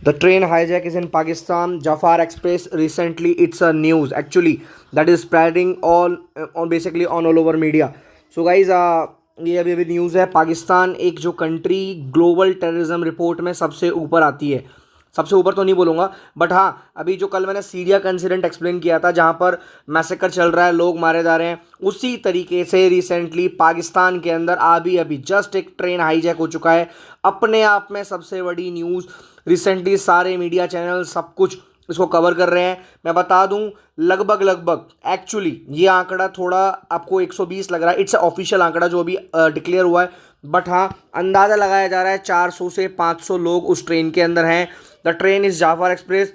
The train hijack is in Pakistan. Jafar Express recently. It's a news actually that is spreading on basically on all over media. So guys, ये अभी news है। पाकिस्तान एक जो country global terrorism report में सबसे ऊपर आती है। सबसे ऊपर तो नहीं बोलूँगा, बट हाँ, अभी जो कल मैंने सीरिया का इंसिडेंट एक्सप्लेन किया था जहाँ पर मैसेकर चल रहा है, लोग मारे जा रहे हैं, उसी तरीके से रिसेंटली पाकिस्तान के अंदर अभी अभी जस्ट एक ट्रेन हाईजैक हो चुका है। अपने आप में सबसे बड़ी न्यूज़। रिसेंटली सारे मीडिया चैनल सब कुछ इसको कवर कर रहे हैं। मैं बता दूं, लगभग एक्चुअली ये आंकड़ा थोड़ा आपको 120 लग रहा है। इट्स ऑफिशियल आंकड़ा जो अभी डिक्लेयर हुआ है, बट हाँ, अंदाज़ा लगाया जा रहा है 400 से 500 लोग उस ट्रेन के अंदर हैं। The train is Jaffar Express.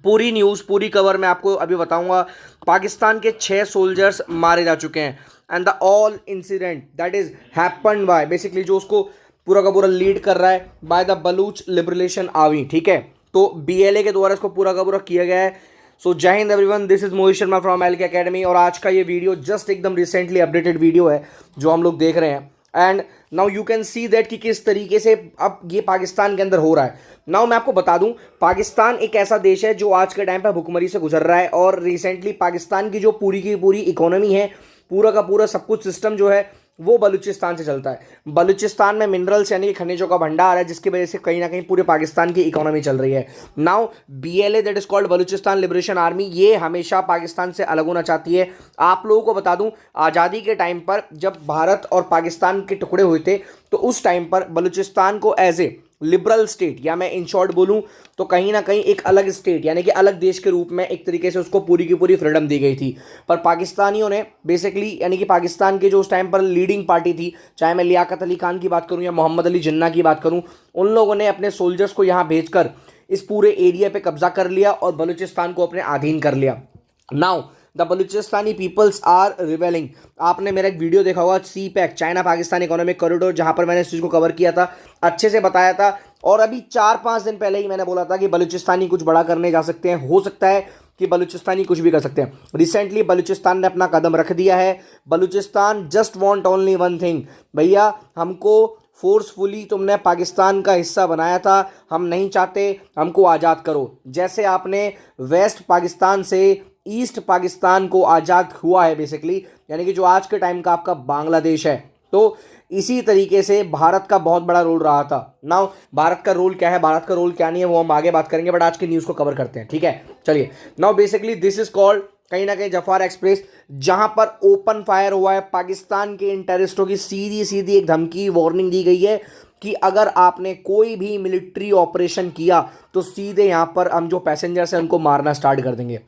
पूरी न्यूज़ पूरी कवर मैं आपको अभी बताऊंगा। पाकिस्तान के 6 सोल्जर्स मारे जा चुके हैं and the all incident that is happen by basically जो उसको पूरा का पूरा लीड कर रहा है by the Baloch liberation army. ठीक है, तो BLA के द्वारा इसको पूरा का पूरा किया गया है। सो जय Hind everyone, this is Mohit Sharma from LK academy. और आज का ये वीडियो जस्ट एकदम रिसेंटली अपडेटेड वीडियो है जो हम लोग देख रहे हैं। And now you can see that कि किस तरीके से अब ये पाकिस्तान के अंदर हो रहा है। नाउ मैं आपको बता दूं, पाकिस्तान एक ऐसा देश है जो आज के टाइम पर भुखमरी से गुजर रहा है। और रिसेंटली पाकिस्तान की जो पूरी की पूरी इकोनॉमी है, पूरा का पूरा सब कुछ सिस्टम जो है वो बलूचिस्तान से चलता है। बलूचिस्तान में मिनरल्स यानी कि खनिजों का भंडार है, जिसकी वजह से कहीं ना कहीं पूरे पाकिस्तान की इकोनॉमी चल रही है। Now BLA that is called Balochistan liberation army, ये हमेशा पाकिस्तान से अलग होना चाहती है। आप लोगों को बता दूं, आज़ादी के टाइम पर जब भारत और पाकिस्तान के टुकड़े हुए थे, तो उस टाइम पर बलूचिस्तान को एज ए लिबरल स्टेट, या मैं इन शॉर्ट बोलूं तो कहीं ना कहीं एक अलग स्टेट यानी कि अलग देश के रूप में एक तरीके से उसको पूरी की पूरी फ्रीडम दी गई थी। पर पाकिस्तानियों ने बेसिकली यानी कि पाकिस्तान के जो उस टाइम पर लीडिंग पार्टी थी, चाहे मैं लियाकत अली खान की बात करूं या मोहम्मद अली जिन्ना की बात करूं, उन लोगों ने अपने सोल्जर्स को यहाँ भेजकर इस पूरे एरिया पे कब्जा कर लिया और बलूचिस्तान को अपने अधीन कर लिया। Now the Baluchistani peoples are rebelling. आपने मेरा एक वीडियो देखा होगा, CPEC China Pakistan economic corridor, जहां पर मैंने इस चीज़ को कवर किया था, अच्छे से बताया था। और अभी 4-5 दिन पहले ही मैंने बोला था कि बलूचिस्तानी कुछ बड़ा करने जा सकते हैं, हो सकता है कि बलूचिस्तानी कुछ भी कर सकते हैं। रिसेंटली बलूचिस्तान ने अपना कदम रख दिया है। Balochistan just want only one thing, भैया हमको फोर्सफुली तुमने पाकिस्तान का हिस्सा बनाया था, हम नहीं चाहते, हमको आज़ाद करो। जैसे आपने वेस्ट पाकिस्तान से ईस्ट पाकिस्तान को आज़ाद हुआ है बेसिकली, यानी कि जो आज के टाइम का आपका बांग्लादेश है, तो इसी तरीके से भारत का बहुत बड़ा रोल रहा था। नाउ भारत का रोल क्या है, भारत का रोल क्या नहीं है, वो हम आगे बात करेंगे, बट आज की न्यूज़ को कवर करते हैं। ठीक है, चलिए। Now basically this is called कहीं ना कहीं जफार एक्सप्रेस, जहां पर ओपन फायर हुआ है। पाकिस्तान के इन टेररिस्टों की सीधी सीधी एक धमकी वार्निंग दी गई है कि अगर आपने कोई भी मिलिट्री ऑपरेशन किया तो सीधे यहां पर हम जो पैसेंजर्स हैं उनको मारना स्टार्ट कर देंगे।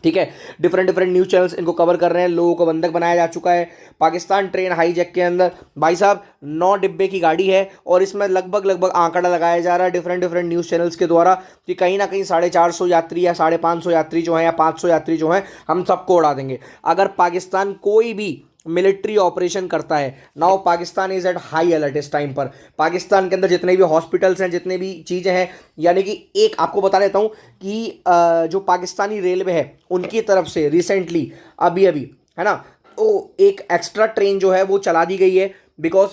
ठीक है, डिफरेंट न्यूज़ चैनल्स इनको कवर कर रहे हैं। लोगों को बंधक बनाया जा चुका है। पाकिस्तान ट्रेन हाईजैक के अंदर भाई साहब 9 डिब्बे की गाड़ी है और इसमें लगभग आंकड़ा लगाया जा रहा है डिफरेंट न्यूज़ चैनल्स के द्वारा कि कहीं ना कहीं 450 यात्री या 550 यात्री जो हैं या 500 यात्री जो हैं, हम सबको उड़ा देंगे अगर पाकिस्तान कोई भी मिलिट्री ऑपरेशन करता है। Now Pakistan is at high alert इस टाइम पर। पाकिस्तान के अंदर जितने भी हॉस्पिटल्स हैं, जितने भी चीज़ें हैं, यानी कि एक आपको बता देता हूं कि जो पाकिस्तानी रेलवे है उनकी तरफ से रिसेंटली अभी है ना, वो एक एक्स्ट्रा ट्रेन जो है वो चला दी गई है, बिकॉज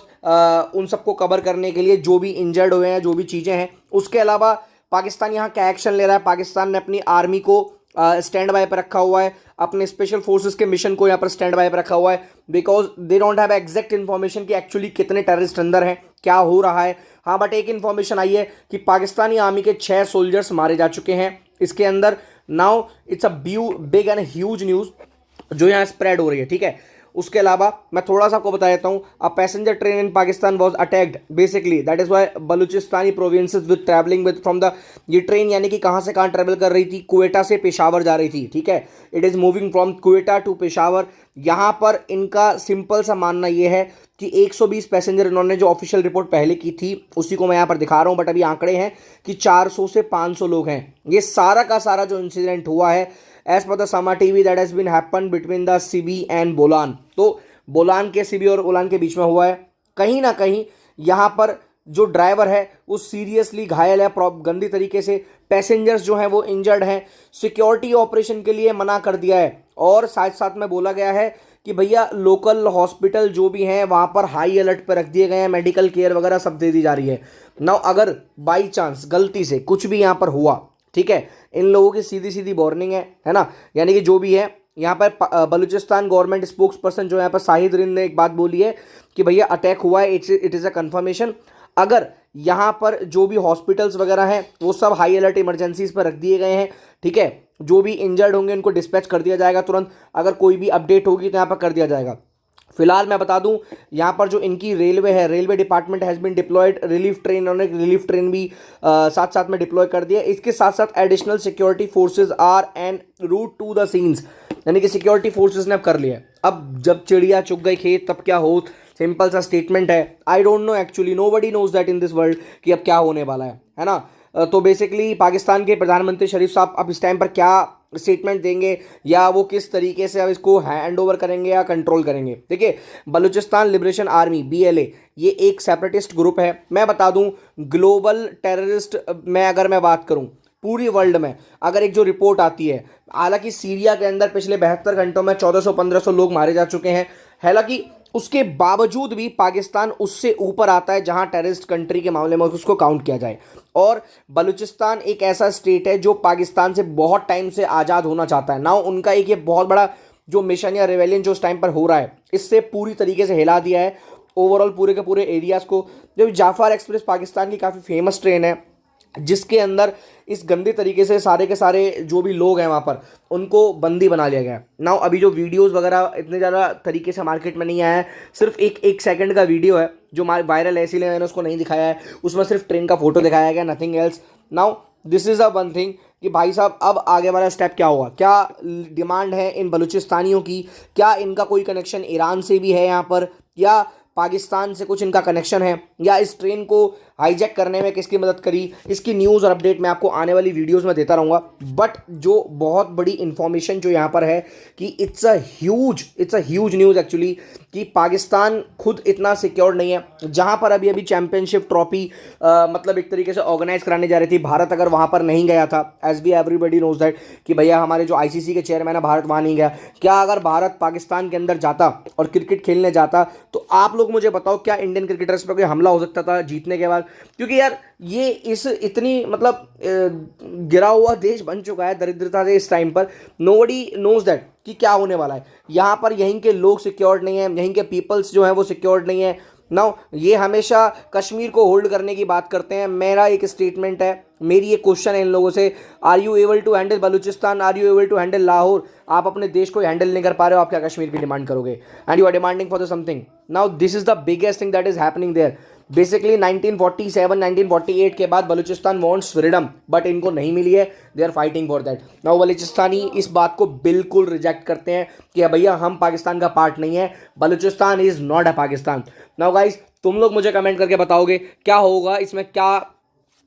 उन सबको कवर करने के लिए जो भी इंजर्ड हुए हैं, जो भी चीज़ें हैं। उसके अलावा पाकिस्तान यहाँ क्या एक्शन ले रहा है, पाकिस्तान ने अपनी आर्मी को स्टैंड बाय पर रखा हुआ है, अपने स्पेशल फोर्सेस के मिशन को यहाँ पर स्टैंड बाय पर रखा हुआ है, because they don't have exact information कि एक्चुअली कितने टेररिस्ट अंदर हैं, क्या हो रहा है। हाँ, बट एक इन्फॉर्मेशन आई है कि पाकिस्तानी आर्मी के 6 सोल्जर्स मारे जा चुके हैं इसके अंदर। Now it's a big and huge news जो यहाँ स्प्रेड हो रही है। ठीक है, उसके अलावा मैं थोड़ा सा आपको बता देता हूँ, a passenger train in Pakistan was attacked basically, that is why Baluchistani provinces with travelling with from the, ये ट्रेन यानी कि कहाँ से कहाँ ट्रैवल कर रही थी, क्वेटा से पेशावर जा रही थी। ठीक है, it is moving from Quetta to Peshawar. यहाँ पर इनका सिंपल सा मानना ये है कि 120 पैसेंजर, इन्होंने जो ऑफिशियल रिपोर्ट पहले की थी उसी को मैं यहाँ पर दिखा रहा हूँ, बट अभी आंकड़े हैं कि 400 से 500 लोग हैं। ये सारा का सारा जो इंसिडेंट हुआ है as per the Samaa TV that has been happen between the Sibi and Bolan, तो बोलान के सिबी और बोलान के बीच में हुआ है। कहीं ना कहीं यहाँ पर जो ड्राइवर है वो सीरियसली घायल है गंदी तरीके से, पैसेंजर्स जो हैं वो इंजर्ड हैं। सिक्योरिटी ऑपरेशन के लिए मना कर दिया है और साथ साथ में बोला गया है कि भैया लोकल हॉस्पिटल जो भी हैं वहाँ पर हाई अलर्ट पर रख दिए गए हैं, मेडिकल केयर वगैरह सब दे दी जा रही है। नाउ अगर बाई चांस गलती से कुछ भी यहाँ पर हुआ, ठीक है, इन लोगों की सीधी सीधी वार्निंग है ना, यानी कि जो भी है यहाँ पर बलूचिस्तान गवर्नमेंट स्पोक्स पर्सन जो यहाँ पर शाहिद रिंद ने एक बात बोली है कि भैया अटैक हुआ है, इट इज़ अ कंफर्मेशन। अगर यहाँ पर जो भी हॉस्पिटल्स वगैरह हैं वो सब हाई अलर्ट इमरजेंसीज पर रख दिए गए हैं, ठीक है, जो भी इंजर्ड होंगे उनको डिस्पैच कर दिया जाएगा तुरंत, अगर कोई भी अपडेट होगी तो यहाँ पर कर दिया जाएगा। फिलहाल मैं बता दूं यहाँ पर जो इनकी रेलवे है, railway department has been deployed, relief train, उन्होंने रिलीफ ट्रेन भी साथ साथ में डिप्लॉय कर दिया। इसके साथ साथ additional security forces are en route to the scenes, यानी कि सिक्योरिटी फोर्सेज ने अब कर लिया। अब जब चिड़िया चुग गई खेत तब क्या हो, सिंपल सा स्टेटमेंट है। I don't know actually, nobody knows that in this world कि अब क्या होने वाला है ना। तो बेसिकली पाकिस्तान के प्रधानमंत्री शरीफ साहब अब इस टाइम पर क्या स्टेटमेंट देंगे या वो किस तरीके से अब इसको हैंड ओवर करेंगे या कंट्रोल करेंगे। देखिए, बलूचिस्तान लिबरेशन आर्मी BLA ये एक सेपरेटिस्ट ग्रुप है। मैं बता दूं ग्लोबल टेररिस्ट में अगर मैं बात करूं पूरी वर्ल्ड में अगर एक जो रिपोर्ट आती है, हालांकि सीरिया के अंदर पिछले 72 घंटों में 1400-1500 लोग मारे जा चुके हैं, हालांकि उसके बावजूद भी पाकिस्तान उससे ऊपर आता है जहां टेररिस्ट कंट्री के मामले में उसको काउंट किया जाए। और बलूचिस्तान एक ऐसा स्टेट है जो पाकिस्तान से बहुत टाइम से आज़ाद होना चाहता है ना। उनका एक ये बहुत बड़ा जो मिशन या रेवेलियन जो उस टाइम पर हो रहा है, इससे पूरी तरीके से हिला दिया है ओवरऑल पूरे के पूरे एरियाज़ को। जो जाफर एक्सप्रेस पाकिस्तान की काफ़ी फेमस ट्रेन है जिसके अंदर इस गंदे तरीके से सारे के सारे जो भी लोग हैं वहाँ पर उनको बंदी बना लिया गया। नाउ अभी जो वीडियोस वगैरह इतने ज़्यादा तरीके से मार्केट में नहीं आया है, सिर्फ एक सेकंड का वीडियो है जो वायरल है, इसीलिए मैंने उसको नहीं दिखाया है। उसमें सिर्फ ट्रेन का फोटो दिखाया गया, nothing else. Now this is a one thing कि भाई साहब अब आगे वाला स्टेप क्या होगा, क्या डिमांड है इन बलूचिस्तानियों की, क्या इनका कोई कनेक्शन ईरान से भी है यहाँ पर, या पाकिस्तान से कुछ इनका कनेक्शन है, या इस ट्रेन को हाईजैक करने में किसकी मदद करी, इसकी न्यूज़ और अपडेट मैं आपको आने वाली वीडियोस में देता रहूँगा। बट जो बहुत बड़ी इन्फॉर्मेशन जो यहाँ पर है कि it's a huge news actually कि पाकिस्तान खुद इतना सिक्योर नहीं है। जहाँ पर अभी चैंपियनशिप ट्रॉफी मतलब एक तरीके से ऑर्गेनाइज कराने जा रही थी, भारत अगर वहाँ पर नहीं गया था, as we everybody knows that कि भैया हमारे जो ICC के चेयरमैन है भारत वहाँ नहीं गया। क्या अगर भारत पाकिस्तान के अंदर जाता और क्रिकेट खेलने जाता तो आप लोग मुझे बताओ क्या इंडियन क्रिकेटर्स पर कोई हमला हो सकता था जीतने के बाद? क्योंकि यार ये इस इतनी मतलब गिरा हुआ देश बन चुका है दरिद्रता से इस टाइम पर, नोबडी नोज दैट कि क्या होने वाला है। यहाँ पर यहीं के लोग सिक्योर्ड नहीं है, यहीं के पीपल्स जो हैं वो सिक्योर्ड नहीं है। नाउ ये हमेशा कश्मीर को होल्ड करने की बात करते हैं। मेरा एक स्टेटमेंट है, मेरी एक क्वेश्चन है इन लोगों से, are you able to handle Balochistan, are you able to handle Lahore? आप अपने देश को हैंडल नहीं कर पा रहे हो, आप क्या कश्मीर की डिमांड करोगे? And you are demanding for the something. Now this is the biggest thing that is happening there. Basically 1947 1948 के बाद बलूचिस्तान वांट्स फ्रीडम, बट इनको नहीं मिली है, they are fighting for that. Now Baluchistani इस बात को बिल्कुल रिजेक्ट करते हैं कि भैया हम पाकिस्तान का पार्ट नहीं है, Balochistan is not a Pakistan. Now guys तुम लोग मुझे कमेंट करके बताओगे क्या होगा इसमें, क्या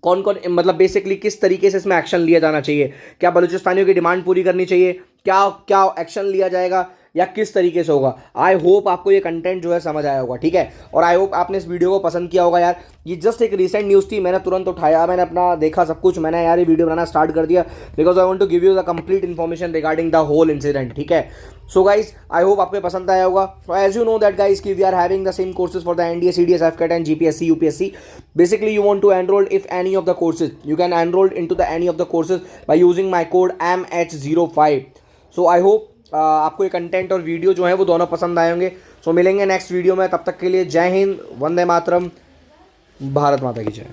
कौन कौन मतलब बेसिकली किस तरीके से इसमें एक्शन लिया जाना चाहिए? क्या बलूचिस्तानियों की डिमांड पूरी करनी चाहिए? क्या क्या एक्शन लिया जाएगा या किस तरीके से होगा? आई होप आपको ये कंटेंट जो है समझ आया होगा, ठीक है, और आई होप आपने इस वीडियो को पसंद किया होगा। यार ये जस्ट एक रिसेंट न्यूज़ थी, मैंने तुरंत उठाया, मैंने अपना देखा सब कुछ, मैंने यार ये वीडियो बनाना स्टार्ट कर दिया because I want to give you the complete information regarding the whole incident, ठीक है। सो गाइज आई होप आपको पसंद आया होगा। As you know that guys की we are having the same courses for the NDA CDS FCAT and GPSC UPSC। Basically you want to enroll if any of the courses, you can enroll into the any of the courses by using my code MH05। So I hope आपको ये content और video जो है वो दोनों पसंद आए होंगे। सो मिलेंगे नेक्स्ट वीडियो में, तब तक के लिए जय हिंद, वंदे मातरम, भारत माता की जय।